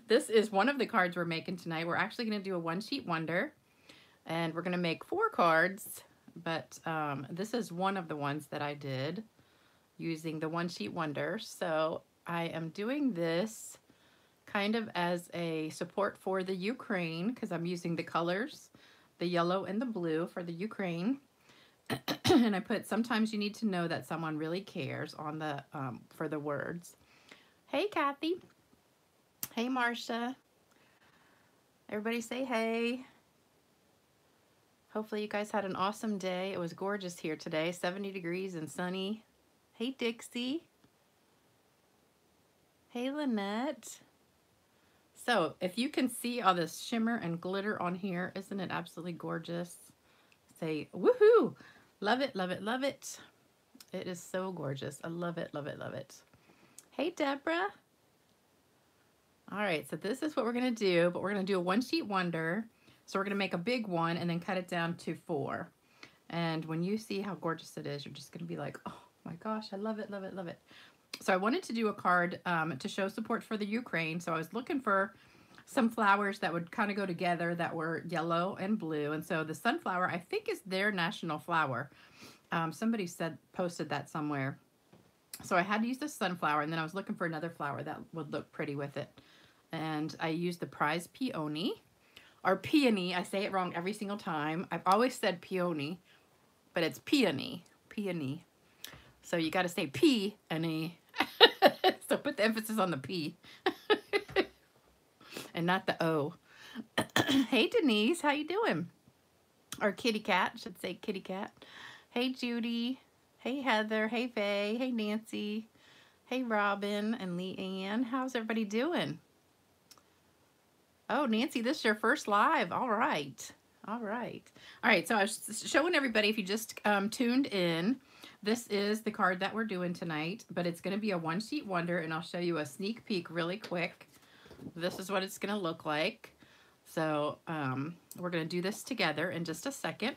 This is one of the cards we're making tonight. We're actually going to do a one sheet wonder, and we're going to make 4 cards, but this is one of the ones that I did using the one sheet wonder. So I am doing this kind of as a support for the Ukraine because I'm using the colors, the yellow and the blue for the Ukraine. And I put, sometimes you need to know that someone really cares on the, for the words. Hey, Kathy. Hey, Marcia. Everybody say hey. Hopefully you guys had an awesome day. It was gorgeous here today, 70 degrees and sunny. Hey, Dixie. Hey, Lynette. So if you can see all this shimmer and glitter on here, isn't it absolutely gorgeous? Say woohoo! Love it, love it, love it. It is so gorgeous. I love it, love it, love it. Hey, Deborah. All right, so this is what we're gonna do, but we're gonna do a one sheet wonder. So we're gonna make a big one and then cut it down to 4. And when you see how gorgeous it is, you're just gonna be like, oh my gosh, I love it, love it, love it. So I wanted to do a card to show support for the Ukraine. So I was looking for some flowers that would kind of go together that were yellow and blue. And so the sunflower, I think, is their national flower. Somebody posted that somewhere. So I had to use the sunflower, and then I was looking for another flower that would look pretty with it. And I used the prize peony, or peony. I say it wrong every single time. I've always said peony, but it's peony, peony. So you got to say peony. So put the emphasis on the P and not the O. Hey, Denise, how you doing? Or kitty cat, should say kitty cat. Hey, Judy. Hey, Heather. Hey, Faye. Hey, Nancy. Hey, Robin and Leanne. How's everybody doing? Oh, Nancy, this is your first live. All right. All right. All right, so I was showing everybody, if you just tuned in, this is the card that we're doing tonight, but it's going to be a one sheet wonder, and I'll show you a sneak peek really quick. This is what it's going to look like. So we're going to do this together in just a second.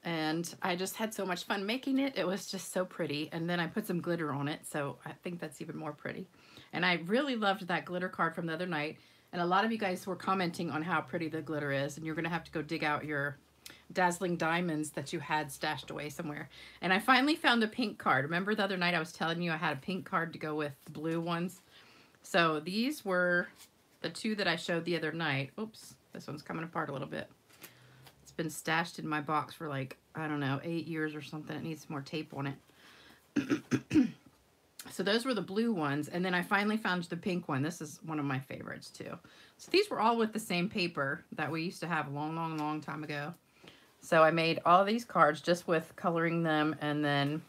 And I just had so much fun making it. It was just so pretty. And then I put some glitter on it, so I think that's even more pretty. And I really loved that glitter card from the other night. And a lot of you guys were commenting on how pretty the glitter is, and you're going to have to go dig out your Dazzling diamonds that you had stashed away somewhere. And I finally found the pink card. Remember the other night I was telling you I had a pink card to go with the blue ones? So these were the 2 that I showed the other night. Oops, this one's coming apart a little bit. It's been stashed in my box for like, I don't know, 8 years or something. It needs more tape on it. So those were the blue ones. And then I finally found the pink one. This is one of my favorites too. So these were all with the same paper that we used to have a long, long, long time ago. So I made all these cards just with coloring them and then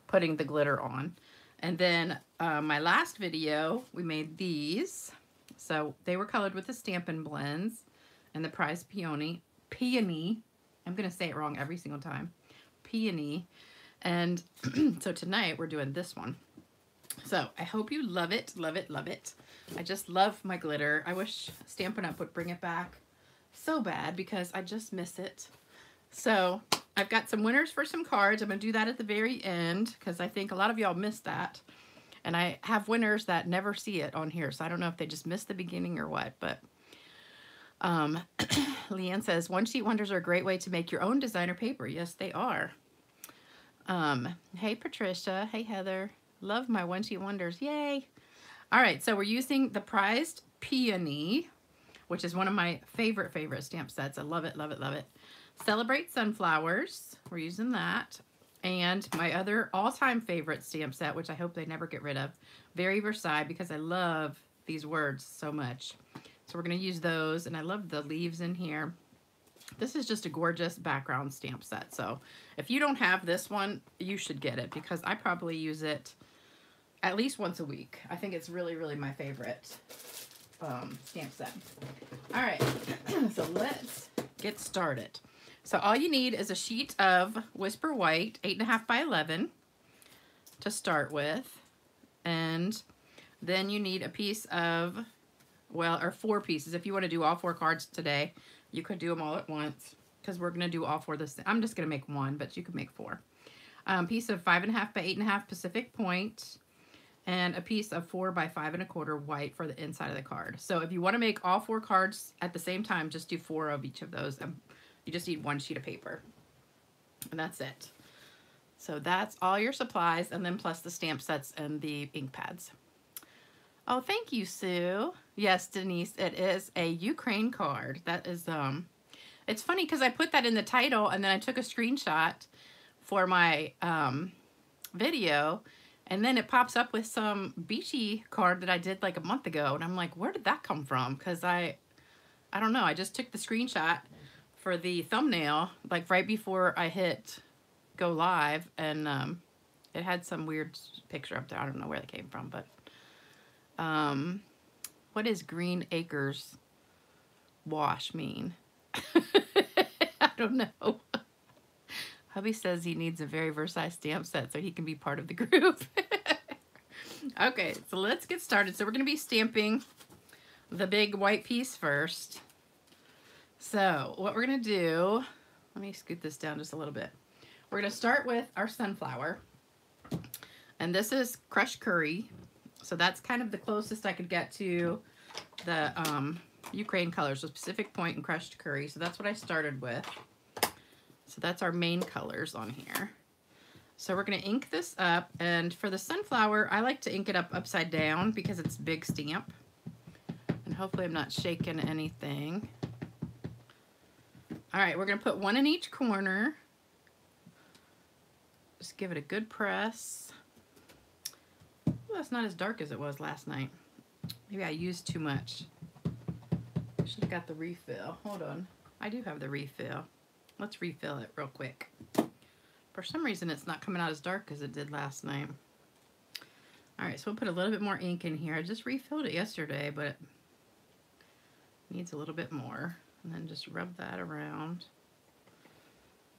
putting the glitter on. And then my last video, we made these. So they were colored with the Stampin' Blends and the Prize Peony. I'm going to say it wrong every single time. Peony. And so tonight we're doing this one. So I hope you love it, love it, love it. I just love my glitter. I wish Stampin' Up! Would bring it back so bad because I just miss it. So I've got some winners for some cards. I'm going to do that at the very end because I think a lot of y'all missed that. And I have winners that never see it on here. So I don't know if they just missed the beginning or what. But Leanne says, one sheet wonders are a great way to make your own designer paper. Yes, they are. Hey, Patricia. Hey, Heather. Love my one sheet wonders. Yay. All right. So we're using the prized Peony, which is one of my favorite stamp sets. I love it, love it, love it. Celebrate Sunflowers, we're using that. And my other all-time favorite stamp set, which I hope they never get rid of, Very Versailles, because I love these words so much. So we're going to use those, and I love the leaves in here. This is just a gorgeous background stamp set. So if you don't have this one, you should get it, because I probably use it at least once a week. I think it's really, really my favorite stamp set. All right, so let's get started. So all you need is a sheet of Whisper White, 8.5 by 11 to start with. And then you need a piece of, well, or 4 pieces. If you want to do all 4 cards today, you could do them all at once because we're going to do all 4 this. I'm just going to make 1, but you could make 4. Piece of 5.5 by 8.5 Pacific Point. and a piece of 4 by 5 1/4 white for the inside of the card. So if you want to make all 4 cards at the same time, just do 4 of each of those. And you just need 1 sheet of paper. And that's it. So that's all your supplies, and then plus the stamp sets and the ink pads. Oh, thank you, Sue. Yes, Denise, it is a Ukraine card. That is, it's funny because I put that in the title, and then I took a screenshot for my video, and then it pops up with some beachy card that I did like a month ago, and I'm like, where did that come from? Because I don't know, I just took the screenshot for the thumbnail like right before I hit go live, and it had some weird picture up there. I don't know where that came from, but what does Green Acres wash mean? I don't know. Hubby says he needs a Very Versailles stamp set so he can be part of the group. Okay, so let's get started. So we're going to be stamping the big white piece first. So what we're going to do, let me scoot this down just a little bit. We're going to start with our sunflower. And this is crushed curry. So that's kind of the closest I could get to the Ukraine colors, so Pacific Point and crushed curry. So that's what I started with. So that's our main colors on here. So we're going to ink this up, and for the sunflower, I like to ink it up upside down because it's a big stamp. And hopefully I'm not shaking anything. All right, we're going to put 1 in each corner. Just give it a good press. Well, it's not as dark as it was last night. Maybe I used too much. I should have got the refill. Hold on. I do have the refill. Let's refill it real quick. For some reason, it's not coming out as dark as it did last night. All right, so we'll put a little bit more ink in here. I just refilled it yesterday, but it needs a little bit more. And then just rub that around.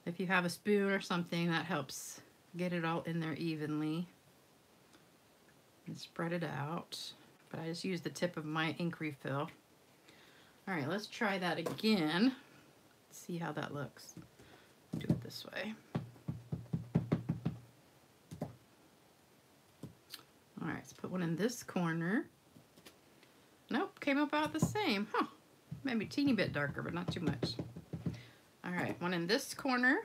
If you have a spoon or something, that helps get it all in there evenly. And spread it out. But I just used the tip of my ink refill. All right, let's try that again. See how that looks. Do it this way. All right, let's put 1 in this corner. Nope, came up about the same. Huh, maybe a teeny bit darker, but not too much. All right, 1 in this corner.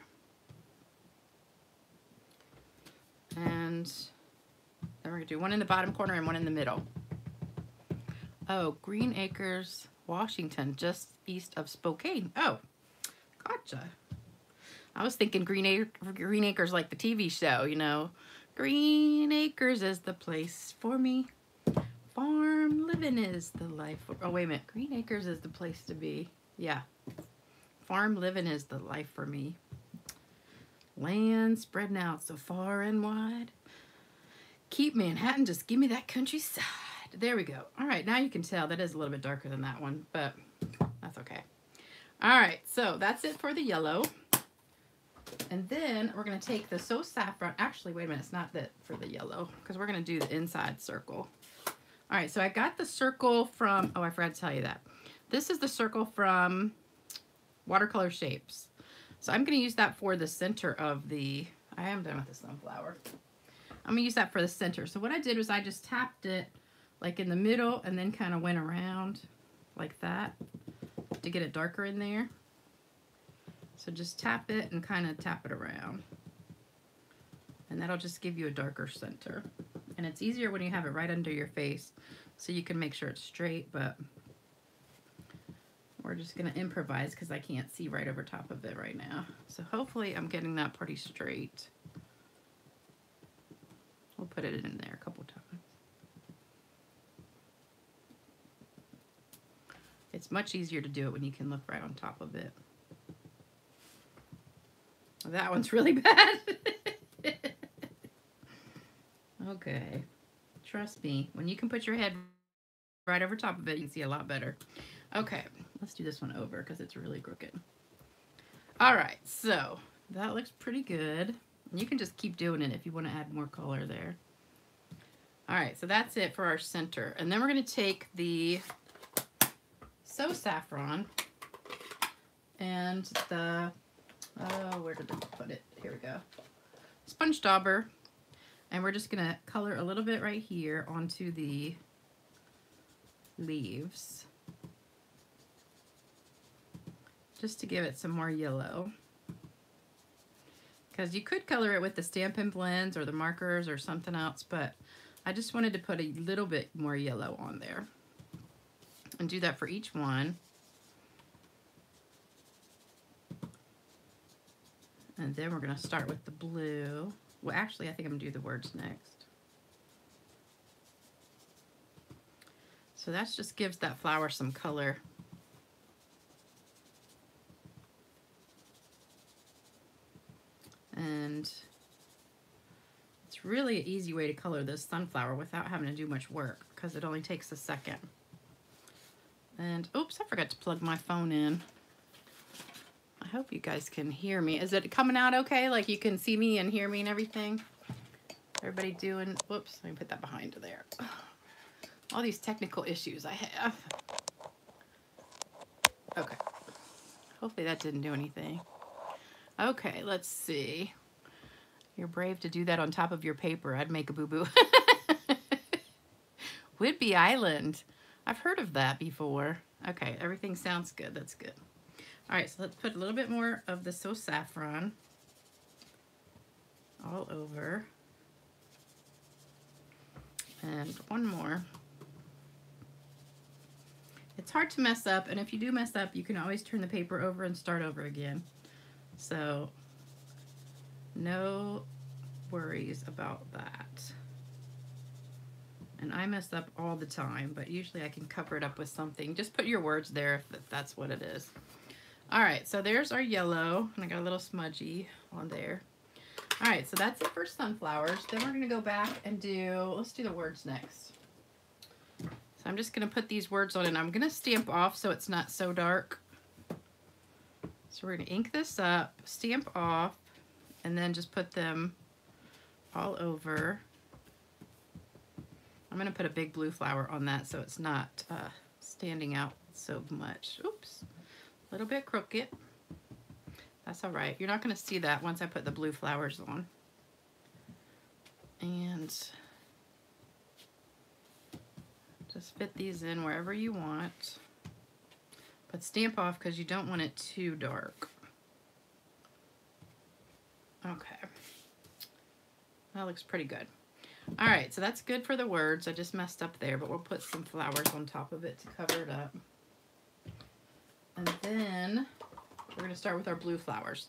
And then we're gonna do 1 in the bottom corner and 1 in the middle. Oh, Green Acres, Washington, just east of Spokane. Oh, gotcha. I was thinking Green Acres like the TV show, you know. Green Acres is the place for me. Farm living is the life. Oh, wait a minute. Green Acres is the place to be. Yeah. Farm living is the life for me. Land spreading out so far and wide. Keep Manhattan, just give me that countryside. There we go. All right, now you can tell that is a little bit darker than that one, but that's okay. All right, so that's it for the yellow. And then we're going to take the So Saffron. Actually, wait a minute. It's not that for the yellow because we're going to do the inside circle. All right, so I got the circle from, oh, I forgot to tell you that. This is the circle from Watercolor Shapes. So I'm going to use that for the center of the, I am done with the sunflower. I'm going to use that for the center. So what I did was I just tapped it like in the middle and then kind of went around like that to get it darker in there. So just tap it and kind of tap it around. And that'll just give you a darker center. And it's easier when you have it right under your face so you can make sure it's straight, but we're just gonna improvise because I can't see right over top of it right now. So hopefully I'm getting that pretty straight. We'll put it in there a couple times. It's much easier to do it when you can look right on top of it. That one's really bad. Okay. Trust me, when you can put your head right over top of it, you can see a lot better. Okay, let's do this one over because it's really crooked. All right, so that looks pretty good. You can just keep doing it if you want to add more color there. All right, so that's it for our center. And then we're going to take the So Saffron and the, oh, where did I put it? Here we go. Sponge Dauber. And we're just gonna color a little bit right here onto the leaves, just to give it some more yellow. Because you could color it with the Stampin' Blends or the markers or something else, but I just wanted to put a little bit more yellow on there. And do that for each one. And then we're going to start with the blue. Well, actually, I think I'm going to do the words next. So that just gives that flower some color. And it's really an easy way to color this sunflower without having to do much work, because it only takes a second. And oops, I forgot to plug my phone in. I hope you guys can hear me. Is it coming out okay? Like you can see me and hear me and everything? Everybody doing, whoops, let me put that behind there. All these technical issues I have. Okay. Hopefully that didn't do anything. Okay, let's see. You're brave to do that on top of your paper. I'd make a boo-boo. Whidbey Island. I've heard of that before. Okay, everything sounds good. That's good. All right, so let's put a little bit more of the So Saffron all over. And one more. It's hard to mess up, and if you do mess up, you can always turn the paper over and start over again. So no worries about that. And I mess up all the time, but usually I can cover it up with something. Just put your words there if that's what it is. All right, so there's our yellow, and I got a little smudgy on there. All right, so that's it for sunflowers. Then we're gonna go back and let's do the words next. So I'm just gonna put these words on, and I'm gonna stamp off so it's not so dark. So we're gonna ink this up, stamp off, and then just put them all over. I'm gonna put a big blue flower on that so it's not standing out so much. Oops, a little bit crooked. That's all right. You're not gonna see that once I put the blue flowers on. And just fit these in wherever you want. But stamp off because you don't want it too dark. Okay. That looks pretty good. All right, so that's good for the words. I just messed up there, but we'll put some flowers on top of it to cover it up. And then we're gonna start with our blue flowers.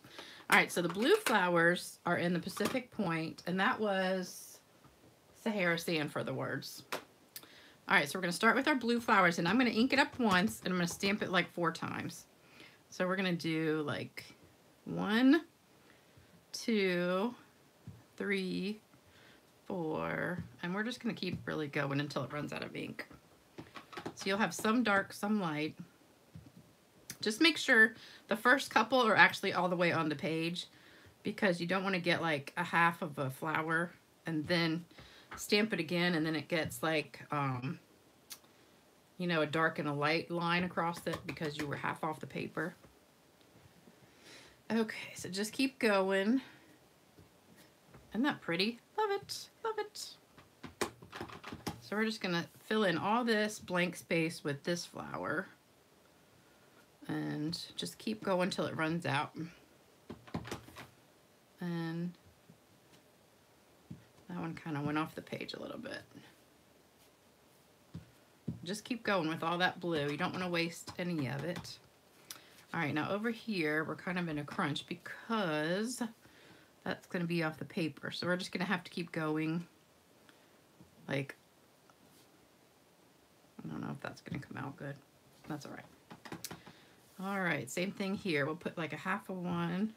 All right, so the blue flowers are in the Pacific Point, and that was Sahara Sand for the words. All right, so we're gonna start with our blue flowers, and I'm gonna ink it up once, and I'm gonna stamp it like 4 times. So we're gonna do like 1, 2, 3, 4, and we're just gonna keep really going until it runs out of ink. So you'll have some dark, some light. Just make sure the first couple are actually all the way on the page, because you don't want to get like a half of a flower and then stamp it again, and then it gets like you know, a dark and a light line across it because you were half off the paper. Okay, so just keep going. Isn't that pretty? Love it, love it. So we're just gonna fill in all this blank space with this flower and just keep going till it runs out. And that one kind of went off the page a little bit. Just keep going with all that blue. You don't want to waste any of it. All right, now over here, we're kind of in a crunch because that's going to be off the paper. So we're just going to have to keep going. Like, I don't know if that's going to come out good. That's all right. All right, same thing here. We'll put like a half of one.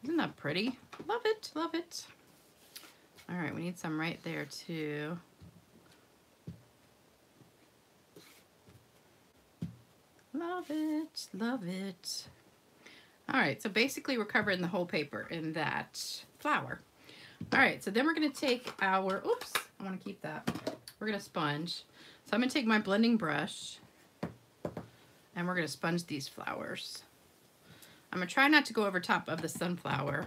Isn't that pretty? Love it, love it. All right, we need some right there too. Love it, love it. All right, so basically we're covering the whole paper in that flower. All right, so then we're gonna take our, oops, I wanna keep that. We're gonna sponge. So I'm gonna take my blending brush and we're gonna sponge these flowers. I'm going to try not to go over top of the sunflower.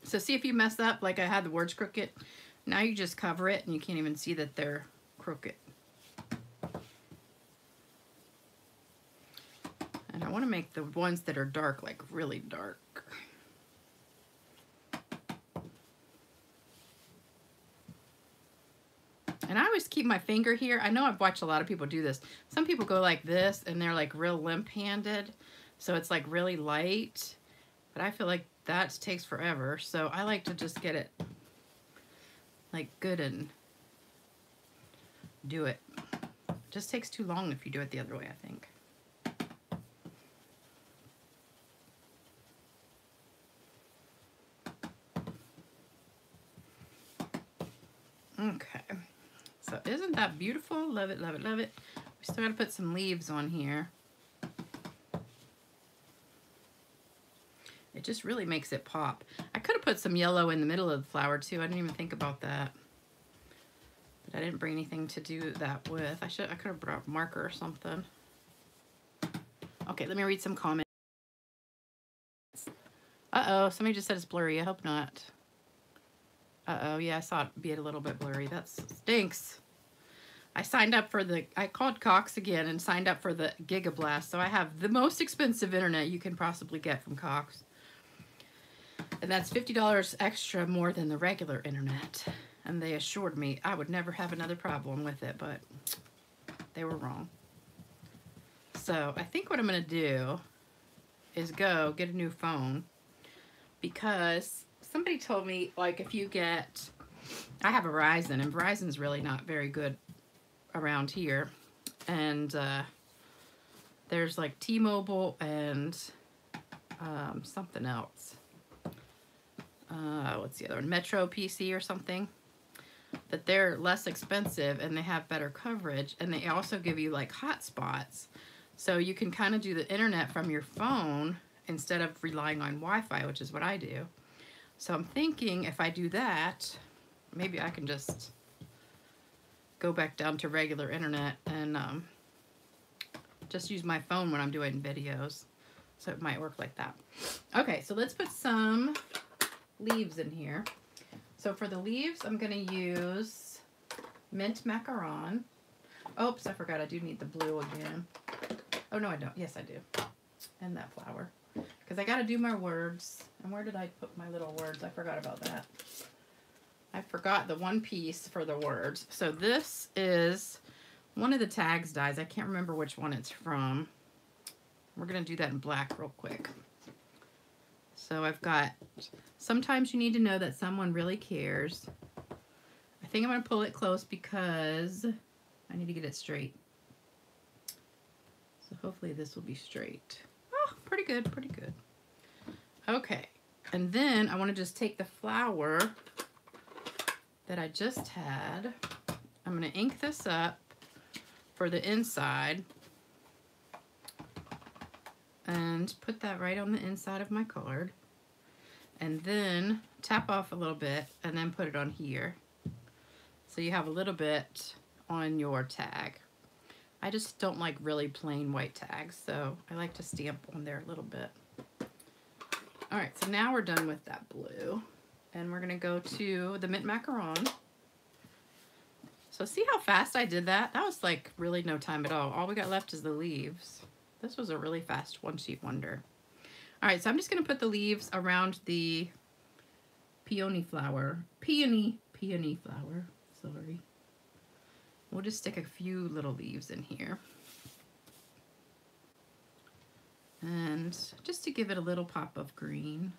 So see if you mess up, like I had the words crooked. Now you just cover it and you can't even see that they're crooked. And I want to make the ones that are dark, like really dark. And I always keep my finger here. I know I've watched a lot of people do this. Some people go like this and they're like real limp-handed. So it's like really light. But I feel like that takes forever. So I like to just get it like good and do it. It just takes too long if you do it the other way, I think. Okay. So isn't that beautiful? Love it, love it, love it. We still got to put some leaves on here. It just really makes it pop. I could have put some yellow in the middle of the flower too. I didn't even think about that. But I didn't bring anything to do that with. I could have brought a marker or something. Okay, let me read some comments. Uh-oh, somebody just said it's blurry. I hope not. Uh-oh, yeah, I saw it be a little bit blurry. That stinks. I signed up for I called Cox again and signed up for the Gigablast. So I have the most expensive internet you can possibly get from Cox. And that's $50 extra more than the regular internet. And they assured me I would never have another problem with it, but they were wrong. So I think what I'm going to do is go get a new phone, because somebody told me, like, if you get, I have a Verizon, and Verizon's really not very good around here. And there's like T-Mobile and something else. What's the other one? Metro PC or something. That they're less expensive and they have better coverage, and they also give you like hotspots. So you can kind of do the internet from your phone instead of relying on Wi-Fi, which is what I do. So I'm thinking if I do that, maybe I can just go back down to regular internet and just use my phone when I'm doing videos. So it might work like that. Okay, so let's put some leaves in here. So for the leaves, I'm going to use mint macaron. Oops, I forgot I do need the blue again. Oh, no, I don't. Yes, I do. And that flower. Because I got to do my words. And where did I put my little words? I forgot about that. I forgot the one piece for the words. So this is one of the tags dies. I can't remember which one it's from. We're going to do that in black real quick. So I've got, sometimes you need to know that someone really cares. I think I'm going to pull it close because I need to get it straight. So hopefully this will be straight. Oh, pretty good, pretty good. Okay, and then I want to just take the flower that I just had. I'm going to ink this up for the inside and put that right on the inside of my card, and then tap off a little bit and then put it on here. So you have a little bit on your tag. I just don't like really plain white tags, so I like to stamp on there a little bit. All right, so now we're done with that blue, and we're gonna go to the mint macaron. So see how fast I did that? That was like really no time at all. All we got left is the leaves. This was a really fast one sheet wonder. All right, so I'm just gonna put the leaves around the peony flower. Peony flower, sorry. We'll just stick a few little leaves in here. And just to give it a little pop of green.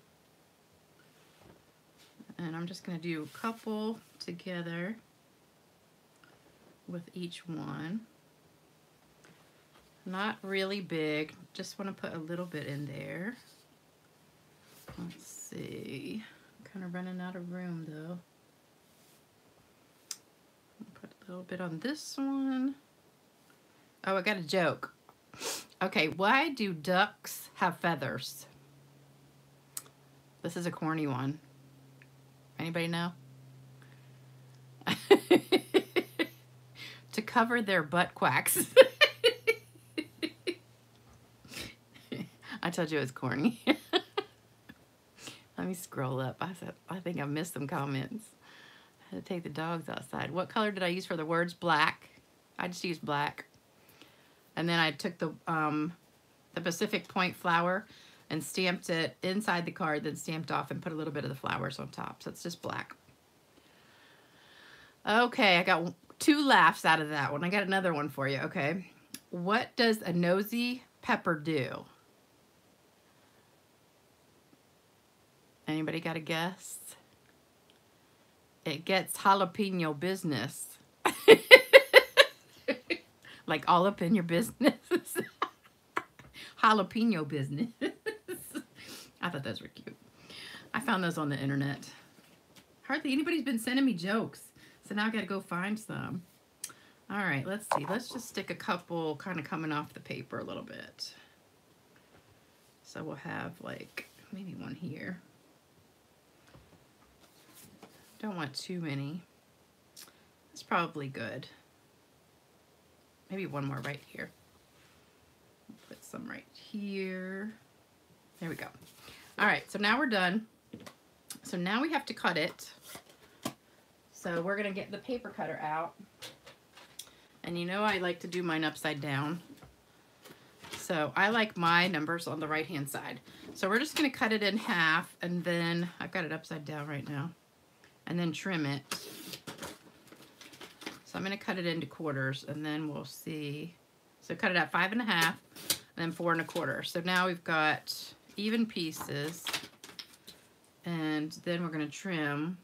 And I'm just gonna do a couple together with each one. Not really big, just want to put a little bit in there. Let's see, I'm kind of running out of room though. Put a little bit on this one. Oh, I got a joke. Okay, why do ducks have feathers? This is a corny one. Anybody know? To cover their butt quacks. I told you it was corny. Let me scroll up. I think I missed some comments. I had to take the dogs outside. What color did I use for the words? Black. I just used black. And then I took the Pacific Point flower and stamped it inside the card, then stamped off and put a little bit of the flowers on top. So it's just black. Okay, I got 2 laughs out of that one. I got another one for you, okay? What does a nosy pepper do? Anybody got a guess? It gets jalapeno business. Like all up in your business. Jalapeno business. I thought those were cute. I found those on the internet. Hardly anybody's been sending me jokes. So now I got to go find some. All right, let's see. Let's just stick a couple kind of coming off the paper a little bit. So we'll have like maybe one here. Don't want too many. That's probably good. Maybe one more right here. Put some right here. There we go. All right, so now we're done. So now we have to cut it. So we're gonna get the paper cutter out. And you know I like to do mine upside down. So I like my numbers on the right-hand side. So we're just gonna cut it in half, and then I've got it upside down right now, and then trim it. So I'm gonna cut it into quarters, and then we'll see. So cut it at 5 1/2, and then 4 1/4. So now we've got even pieces, and then we're gonna trim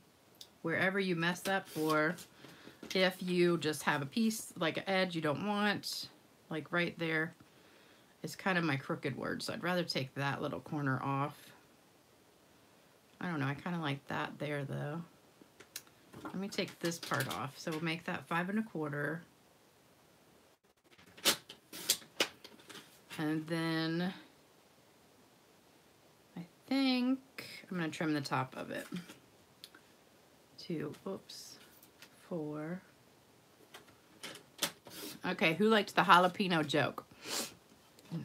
wherever you mess up, or if you just have a piece, like an edge you don't want, like right there is kind of my crooked word. So I'd rather take that little corner off. I don't know, I kind of like that there though. Let me take this part off. So we'll make that 5 1/4. And then I think I'm going to trim the top of it. 2, oops, 4. Okay, who liked the jalapeno joke?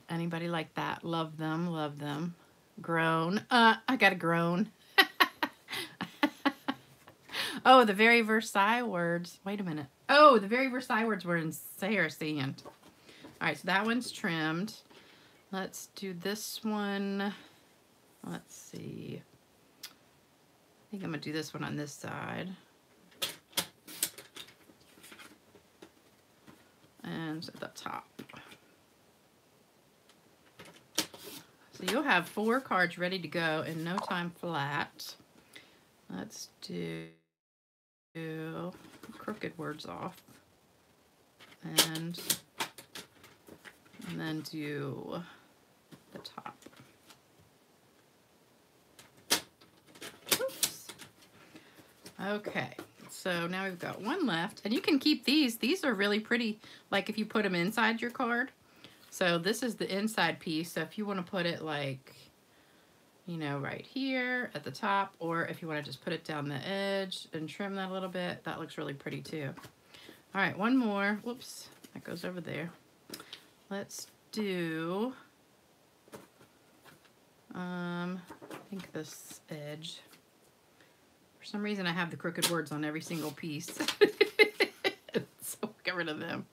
Anybody like that? Love them, love them. Groan. I got a groan. Oh, the Very Versailles words. Wait a minute. Oh, the Very Versailles words were in Sarah's hand. All right, so that one's trimmed. Let's do this one. Let's see. I think I'm gonna do this one on this side. And at the top. So you'll have 4 cards ready to go in no time flat. Let's do crooked words off. And then do the top. Oops. Okay, so now we've got one left, and you can keep these. These are really pretty, like if you put them inside your card. So this is the inside piece. So if you want to put it like, you know, right here at the top, or if you want to just put it down the edge and trim that a little bit, that looks really pretty too. All right, one more. Whoops, that goes over there. Let's do, I think this edge. For some reason, I have the crooked words on every single piece. So we'll get rid of them.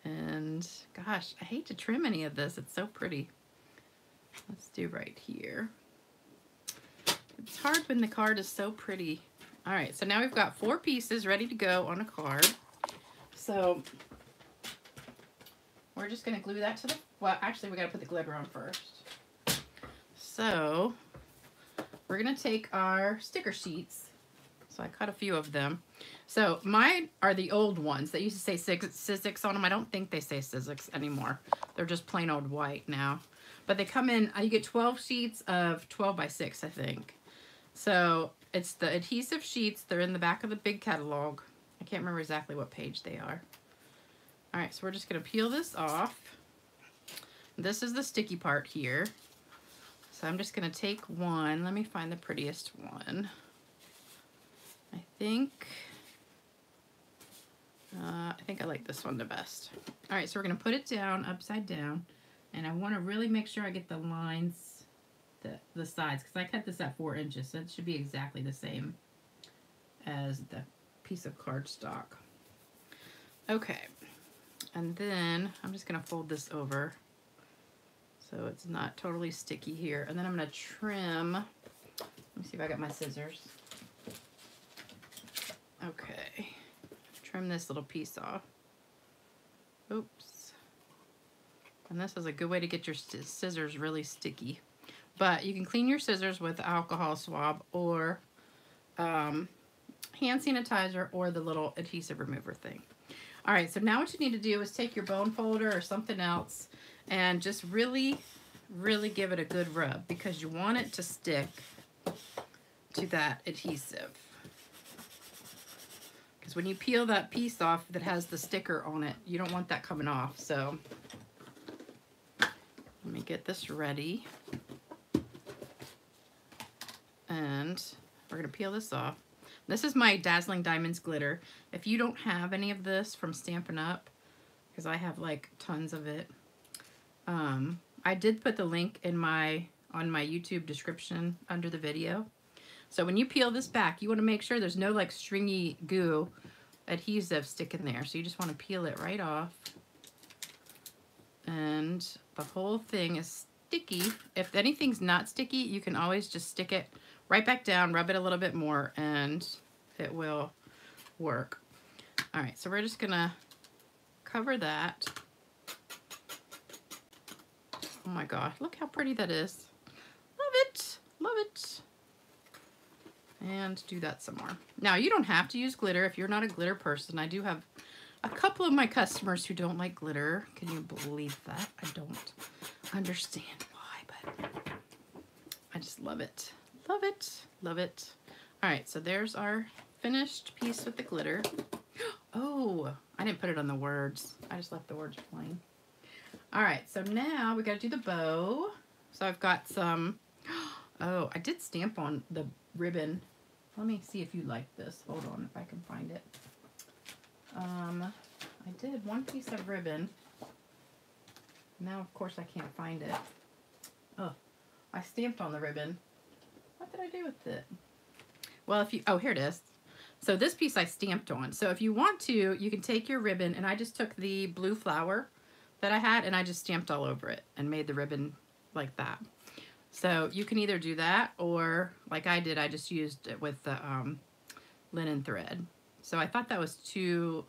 And gosh, I hate to trim any of this. It's so pretty. Let's do right here. It's hard when the card is so pretty. All right, so now we've got 4 pieces ready to go on a card. So we're just gonna glue that to the, well, actually we gotta put the glitter on first. So we're gonna take our sticker sheets. So I cut a few of them. So mine are the old ones that used to say Sizzix on them. I don't think they say Sizzix anymore. They're just plain old white now. But they come in, you get 12 sheets of 12 by 6, I think. So it's the adhesive sheets. They're in the back of the big catalog. I can't remember exactly what page they are. All right, so we're just gonna peel this off. This is the sticky part here. So I'm just gonna take one. Let me find the prettiest one. I think I like this one the best. All right, so we're gonna put it down, upside down, And I want to really make sure I get the lines, the sides, because I cut this at 4 inches, so it should be exactly the same as the piece of cardstock. Okay, and then I'm just going to fold this over so it's not totally sticky here. And then I'm going to trim. Let me see if I got my scissors. Okay, trim this little piece off. Oops. And this is a good way to get your scissors really sticky. But you can clean your scissors with alcohol swab or hand sanitizer or the little adhesive remover thing. All right, so now what you need to do is take your bone folder or something else and just really, really give it a good rub because you want it to stick to that adhesive. Because when you peel that piece off that has the sticker on it, you don't want that coming off. So let me get this ready. And we're going to peel this off. This is my Dazzling Diamonds glitter. If you don't have any of this from Stampin' Up, because I have like tons of it, I did put the link in on my YouTube description under the video. So when you peel this back, you want to make sure there's no like stringy goo adhesive sticking there. So you just want to peel it right off. And the whole thing is sticky. If anything's not sticky, you can always just stick it right back down, rub it a little bit more, and it will work. All right, so we're just gonna cover that. Oh my gosh, look how pretty that is. Love it, love it. And do that some more. Now, you don't have to use glitter if you're not a glitter person. I do have a couple of my customers who don't like glitter. Can you believe that? I don't understand why, but I just love it. Love it, love it. All right, so there's our finished piece with the glitter. Oh, I didn't put it on the words. I just left the words plain. All right, so now we gotta do the bow. So I've got some, oh, I did stamp on the ribbon. Let me see if you like this. Hold on, if I can find it. I did one piece of ribbon. Now, of course, I can't find it. Oh, I stamped on the ribbon. What did I do with it? Well, if you, oh, here it is. So this piece I stamped on. So if you want to, you can take your ribbon, and I just took the blue flower that I had, and I just stamped all over it and made the ribbon like that. So you can either do that, or like I did, I just used it with the linen thread. So I thought that was too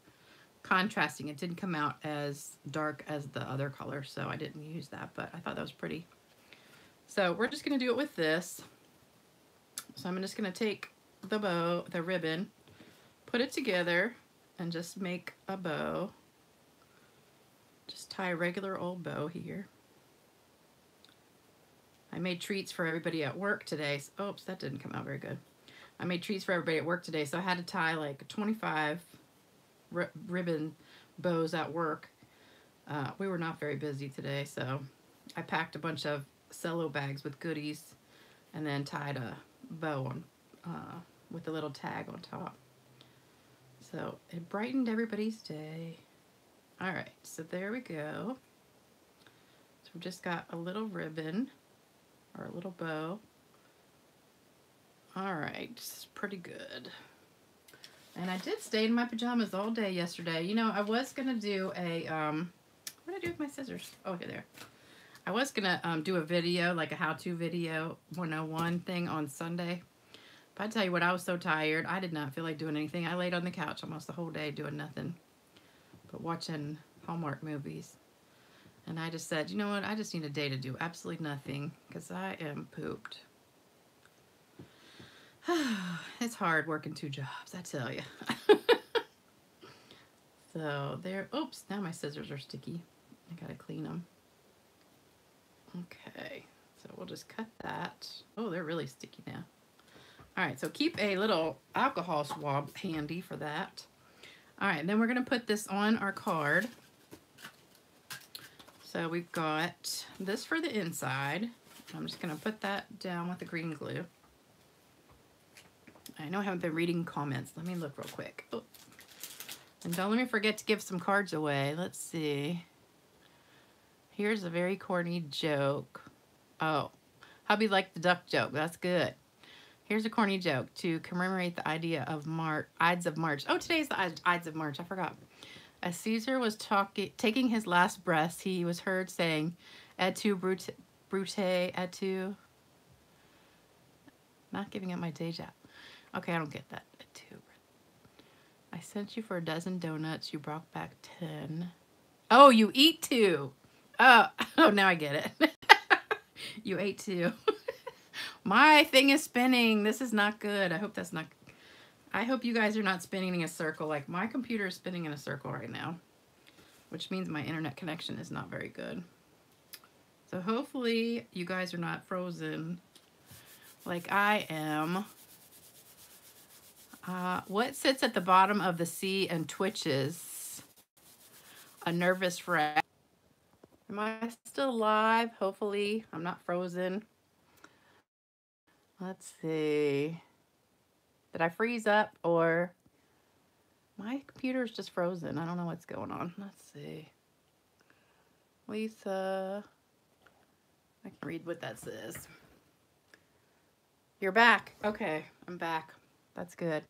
contrasting. It didn't come out as dark as the other color, so I didn't use that, but I thought that was pretty. So we're just gonna do it with this. So I'm just gonna take the bow, the ribbon, put it together, and just make a bow. Just tie a regular old bow here. I made treats for everybody at work today. Oops, that didn't come out very good. I made treats for everybody at work today, so I had to tie like 25 ribbon bows at work. We were not very busy today, so I packed a bunch of cello bags with goodies and then tied a bow on with a little tag on top. So it brightened everybody's day. All right, so there we go. So we've just got a little ribbon or a little bow. All right, this is pretty good. And I did stay in my pajamas all day yesterday. You know, I was gonna do a, what did I do with my scissors? Oh, here, there. I was gonna do a video, like a how-to video 101 thing on Sunday. But I tell you what, I was so tired. I did not feel like doing anything. I laid on the couch almost the whole day doing nothing but watching Hallmark movies. And I just said, you know what, I just need a day to do absolutely nothing because I am pooped. It's hard working 2 jobs, I tell you. So there, oops, now my scissors are sticky. I gotta clean them. Okay, so we'll just cut that. Oh, they're really sticky now. All right, so keep a little alcohol swab handy for that. All right, then we're gonna put this on our card. So we've got this for the inside. I'm just gonna put that down with the green glue. I know I haven't been reading comments. Let me look real quick. Oh. And don't let me forget to give some cards away. Let's see. Here's a very corny joke. Oh, hubby liked the duck joke. That's good. Here's a corny joke to commemorate the idea of Ides of March. Oh, today's the Ides of March. I forgot. As Caesar was taking his last breath, he was heard saying, "Et tu, brute, et tu." Not giving up my day job. Okay, I don't get that. Et tu. I sent you for a dozen donuts. You brought back 10. Oh, you eat 2. Oh, now I get it. You ate 2. My thing is spinning. This is not good. I hope that's not... I hope you guys are not spinning in a circle. Like, my computer is spinning in a circle right now, which means my internet connection is not very good. So hopefully you guys are not frozen like I am. What sits at the bottom of the sea and twitches? A nervous wreck. Am I still alive? Hopefully I'm not frozen. Let's see. Did I freeze up or my computer's just frozen? I don't know what's going on. Let's see. Lisa. I can read what that says. You're back. Okay, I'm back. That's good.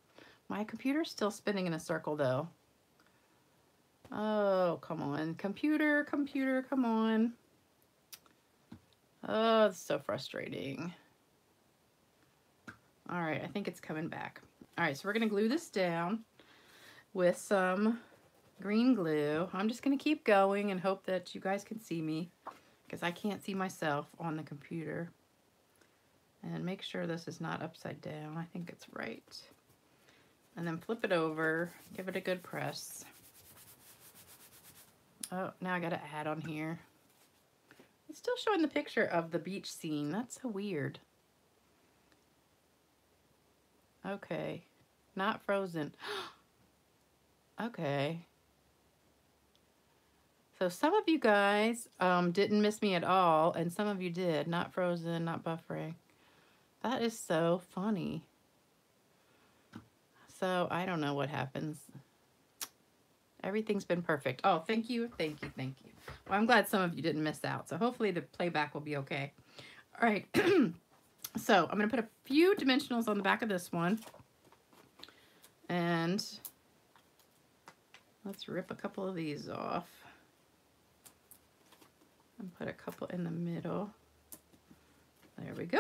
My computer's still spinning in a circle though. Oh, come on. Computer, come on. Oh, it's so frustrating. All right, I think it's coming back. All right, so we're gonna glue this down with some green glue. I'm just gonna keep going and hope that you guys can see me because I can't see myself on the computer. And make sure this is not upside down. I think it's right. And then flip it over, give it a good press. Oh, now I gotta add on here. It's still showing the picture of the beach scene. That's so weird. Okay, not frozen. Okay. So some of you guys didn't miss me at all, and some of you did. Not frozen, not buffering. That is so funny. So I don't know what happens. Everything's been perfect. Oh, thank you, thank you, thank you. Well, I'm glad some of you didn't miss out. So hopefully the playback will be okay. All right. So I'm going to put a few dimensionals on the back of this one. And let's rip a couple of these off. And put a couple in the middle. There we go.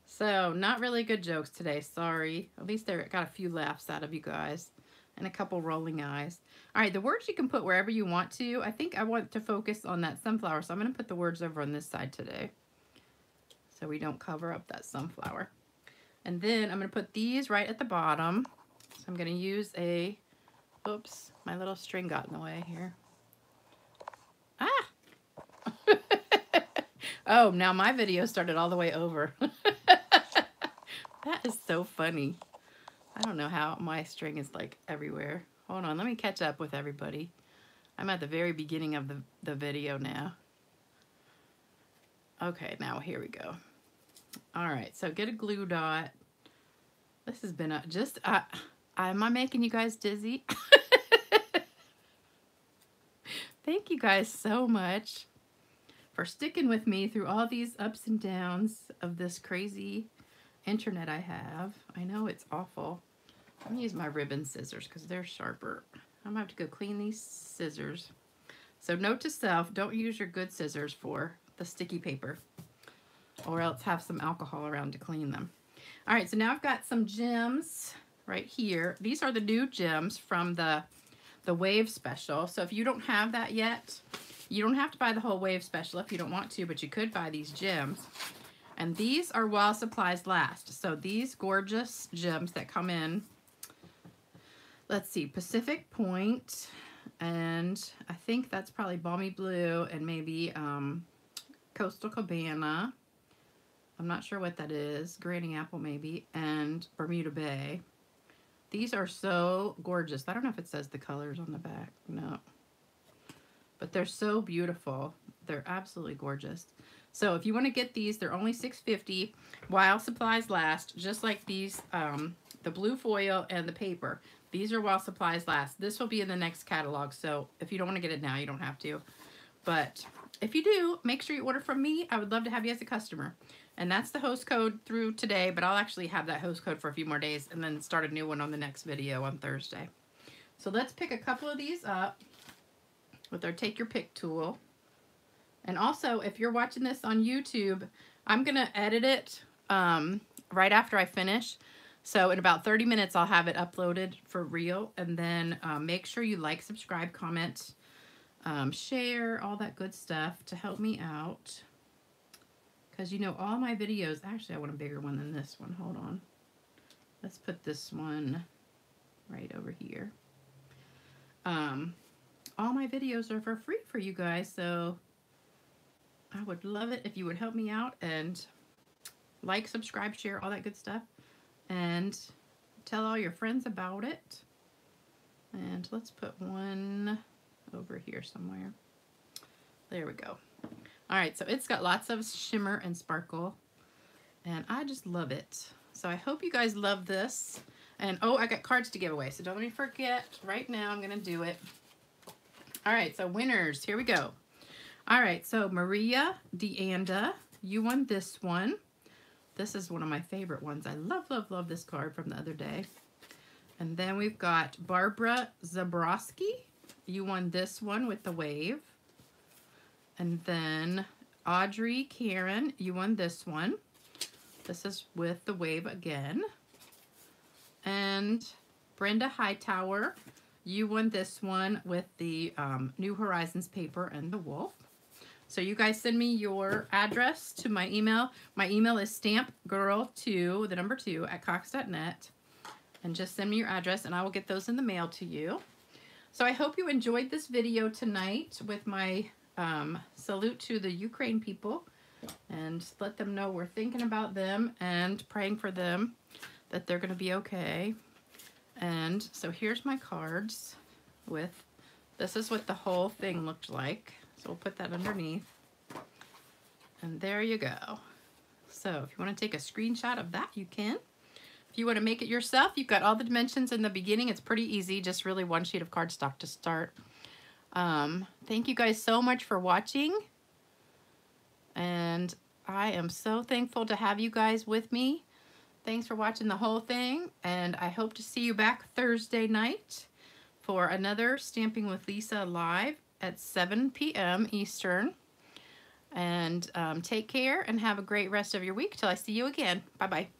So not really good jokes today, sorry. At least I got a few laughs out of you guys. And a couple rolling eyes. All right, the words you can put wherever you want to. I think I want to focus on that sunflower, so I'm going to put the words over on this side today, so we don't cover up that sunflower. And then I'm going to put these right at the bottom. So I'm going to use a, oops, my little string got in the way here. Ah! Oh, now my video started all the way over. That is so funny. I don't know how my string is like everywhere. Hold on, let me catch up with everybody. I'm at the very beginning of the video now. Okay, now here we go. All right, so get a glue dot. This has been am I making you guys dizzy? Thank you guys so much for sticking with me through all these ups and downs of this crazy internet I have. I know it's awful. I'm gonna use my ribbon scissors because they're sharper. I'm gonna have to go clean these scissors. So note to self, don't use your good scissors for the sticky paper, or else have some alcohol around to clean them. All right, so now I've got some gems right here. These are the new gems from the Wave Special. So if you don't have that yet, you don't have to buy the whole Wave Special if you don't want to, but you could buy these gems. And these are while supplies last. So these gorgeous gems that come in, let's see, Pacific Point, and I think that's probably Balmy Blue, and maybe Coastal Cabana. I'm not sure what that is. Granny Apple maybe, and Bermuda Bay. These are so gorgeous. I don't know if it says the colors on the back. No. But they're so beautiful. They're absolutely gorgeous. So if you want to get these, they're only $6.50 while supplies last, just like these, the blue foil and the paper. These are while supplies last. This will be in the next catalog, so if you don't want to get it now, you don't have to. But if you do, make sure you order from me. I would love to have you as a customer. And that's the host code through today, but I'll actually have that host code for a few more days and then start a new one on the next video on Thursday. So let's pick a couple of these up with our Take Your Pick tool. And also, if you're watching this on YouTube, I'm going to edit it right after I finish. So in about 30 minutes, I'll have it uploaded for real. And then make sure you like, subscribe, comment, share, all that good stuff to help me out. Because you know, all my videos, actually I want a bigger one than this one. Hold on. Let's put this one right over here. All my videos are for free for you guys, so I would love it if you would help me out and like, subscribe, share, all that good stuff. And tell all your friends about it. And let's put one over here somewhere. There we go. All right, so it's got lots of shimmer and sparkle, and I just love it. So I hope you guys love this. And oh, I got cards to give away, so don't let me forget. Right now, I'm gonna do it. All right, so winners, here we go. All right, so Maria Deanda, you won this one. This is one of my favorite ones. I love, love, love this card from the other day. And then we've got Barbara Zabrowski. You won this one with the wave. And then Audrey Karen, you won this one. This is with the wave again. And Brenda Hightower, you won this one with the New Horizons paper and the wolf. So you guys send me your address to my email. My email is stampgirl2, the number 2, @cox.net. And just send me your address and I will get those in the mail to you. So I hope you enjoyed this video tonight with my salute to the Ukraine people. And let them know we're thinking about them and praying for them, that they're going to be okay. And so here's my cards with, this is what the whole thing looked like. So we'll put that underneath. And there you go. So if you want to take a screenshot of that, you can. If you want to make it yourself, you've got all the dimensions in the beginning. It's pretty easy, just really one sheet of cardstock to start. Thank you guys so much for watching. And I am so thankful to have you guys with me. Thanks for watching the whole thing. And I hope to see you back Thursday night for another Stamping with Lisa live at 7 p.m. Eastern. And take care and have a great rest of your week till I see you again. Bye-bye.